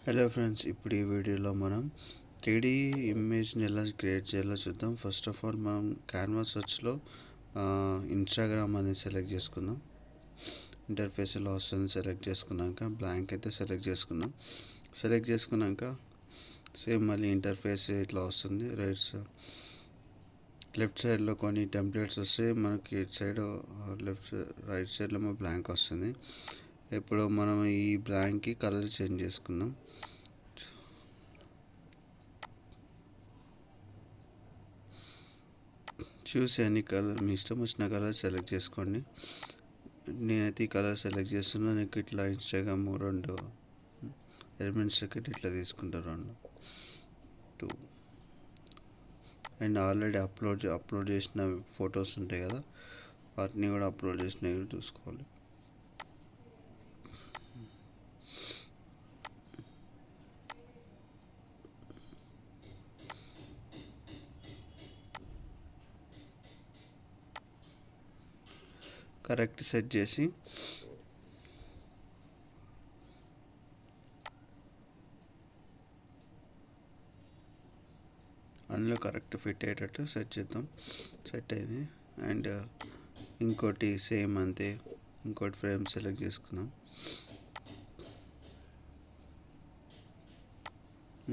Hello friends, ఇప్పుడు ఈ వీడియోలో మనం 3D ఇమేజ్ని ఎలా క్రియేట్ చేయాలో చూద్దాం. ఫస్ట్ ఆఫ్ ఆల్ మనం క్యాన్వా సెర్చ్లో ఇన్స్టాగ్రామ్ అనేది సెలెక్ట్ చేసుకుందాం. ఇంటర్ఫేస్ ఎలా వస్తుంది సెలెక్ట్ చేసుకున్నాక బ్లాంక్ అయితే సెలెక్ట్ చేసుకున్నాక సేమ్ మళ్ళీ ఇంటర్ఫేస్ ఇట్లా వస్తుంది. లెఫ్ట్ సైడ్లో కొన్ని టెంప్లెట్స్ వస్తాయి, మనకి ఇటు సైడ్ రైట్ సైడ్లో బ్లాంక్ వస్తుంది. ఇప్పుడు మనం ఈ బ్లాంక్కి కలర్ చేంజ్ చేసుకుందాం. చూసి అన్ని కలర్ మీ ఇష్టం వచ్చిన కలర్ సెలెక్ట్ చేసుకోండి. నేనైతే ఈ కలర్ సెలెక్ట్ చేస్తున్నా. నీకు ఇట్లా ఇన్స్టాగ్రామ్ 2 ఎలిమెంట్స్ ఇట్లా తీసుకుంటా 2 అండ్ ఆల్రెడీ అప్లోడ్ చేసిన ఫొటోస్ ఉంటాయి కదా, వాటిని కూడా అప్లోడ్ చేసినవి చూసుకోవాలి. కరెక్ట్ సెట్ చేసి అందులో కరెక్ట్ ఫిట్ అయ్యేటట్టు సెట్ చేద్దాం. సెట్ అయింది. అండ్ ఇంకోటి సేమ్ అంతే, ఇంకోటి ఫ్రేమ్ సెలెక్ట్ చేసుకుందాం.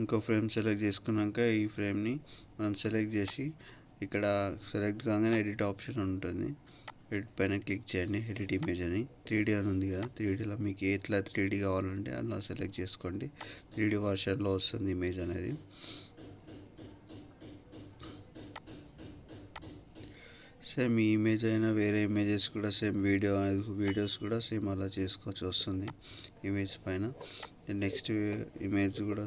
ఇంకో ఫ్రేమ్ సెలెక్ట్ చేసుకున్నాక ఈ ఫ్రేమ్ని మనం సెలెక్ట్ చేసి ఇక్కడ సెలెక్ట్ కాగానే ఎడిట్ ఆప్షన్ ఉంటుంది. ఎడిట్ పైన క్లిక్ చేయండి. ఎడిట్ ఇమేజ్ అని 3D అని ఉంది కదా, 3Dలో మీకు ఎట్లా 3D కావాలంటే అలా సెలెక్ట్ చేసుకోండి. 3D వర్షన్లో వస్తుంది ఇమేజ్ అనేది. సేమ్ ఈ ఇమేజ్ అయినా వేరే ఇమేజెస్ కూడా సేమ్ వీడియోస్ కూడా సేమ్ అలా చేసుకోవచ్చు వస్తుంది ఇమేజ్ పైన. నెక్స్ట్ ఇమేజ్ కూడా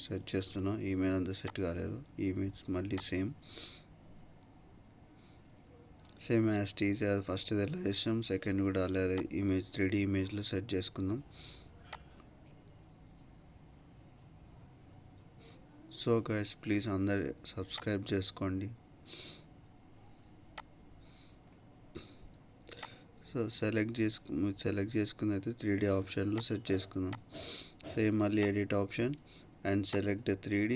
సెట్ చేస్తున్నాం. ఈ ఇమేజ్ అంతా సెట్ కాలేదు. ఈ ఇమేజ్ మళ్ళీ సేమ్ యాజ్ టీజ్ ఫస్ట్ ఎలా చేసాం సెకండ్ కూడా అలాగే ఇమేజ్ 3D ఇమేజ్లో సెట్ చేసుకుందాం. సో గైస్, ప్లీజ్ అందరు సబ్స్క్రైబ్ చేసుకోండి. సో సెలెక్ట్ చేసుకుని అయితే 3D ఆప్షన్లో సెట్ చేసుకుందాం. సేమ్ మళ్ళీ edit option and select 3D.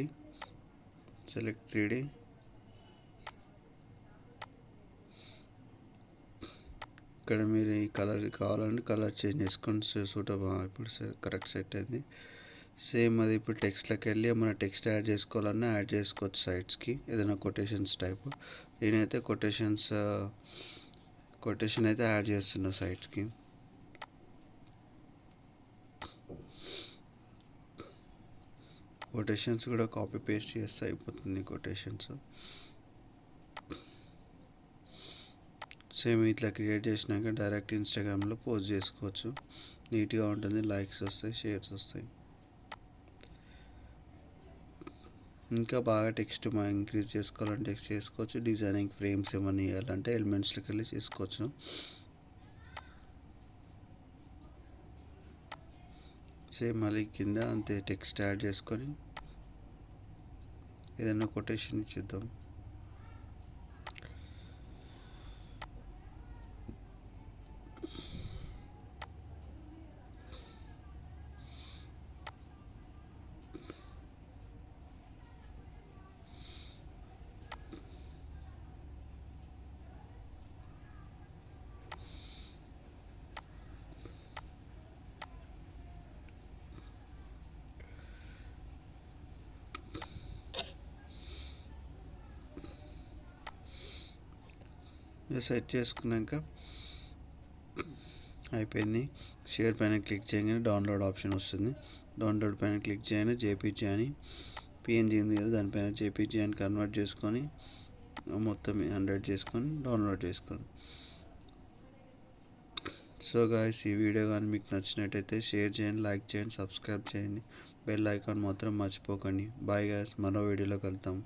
ఇక్కడ మీరు ఈ కలర్ కావాలంటే కలర్ చేంజ్ చేసుకొని సూటబుల్. ఇప్పుడు కరెక్ట్ సెట్ అయింది. సేమ్ అది ఇప్పుడు టెక్స్ట్లోకి వెళ్ళి మన టెక్స్ట్ యాడ్ చేసుకోవాలన్నా యాడ్ చేసుకోవచ్చు సైడ్స్కి, ఏదైనా కొటేషన్స్ టైప్. నేనైతే కొటేషన్ అయితే యాడ్ చేస్తున్నా సైడ్స్కి. కొటేషన్స్ కూడా కాపీ పేస్ట్ చేస్తే అయిపోతుంది కొటేషన్స్. సేమ్ ఇట్లా క్రియేట్ చేసినాక డైరెక్ట్ ఇన్స్టాగ్రామ్లో పోస్ట్ చేసుకోవచ్చు. నీట్గా ఉంటుంది, లైక్స్ వస్తాయి, షేర్స్ వస్తాయి. ఇంకా బాగా టెక్స్ట్ ఇంక్రీజ్ చేసుకోవాలంటే టెక్స్ట్ చేసుకోవచ్చు. డిజైనింగ్ ఫ్రేమ్స్ ఏమైనా ఇవ్వాలంటే ఎలిమెంట్స్లోకి వెళ్ళి చేసుకోవచ్చు. సేమ్ మళ్ళీ కింద అంతే టెక్స్ట్ యాడ్ చేసుకొని ఏదైనా కొటేషన్ ఇచ్చేద్దాం. సెట్ చేసుకున్నాక అయిపోయింది. షేర్ పైన క్లిక్ చేయగానే డౌన్లోడ్ ఆప్షన్ వస్తుంది. డౌన్లోడ్ పైన క్లిక్ చేయగానే జేపీజీ అని పిఎన్జీ ఉంది కదా, దానిపైన జేపీజీ అని కన్వర్ట్ చేసుకొని మొత్తం 100 చేసుకొని డౌన్లోడ్ చేసుకోండి. సో గాయ్స్, ఈ వీడియో కానీ మీకు నచ్చినట్టయితే షేర్ చేయండి, లైక్ చేయండి, సబ్స్క్రైబ్ చేయండి, బెల్ ఐకాన్ మాత్రం మర్చిపోకండి. బాయ్ గాయ్స్, మరో వీడియోలో కలుద్దాం.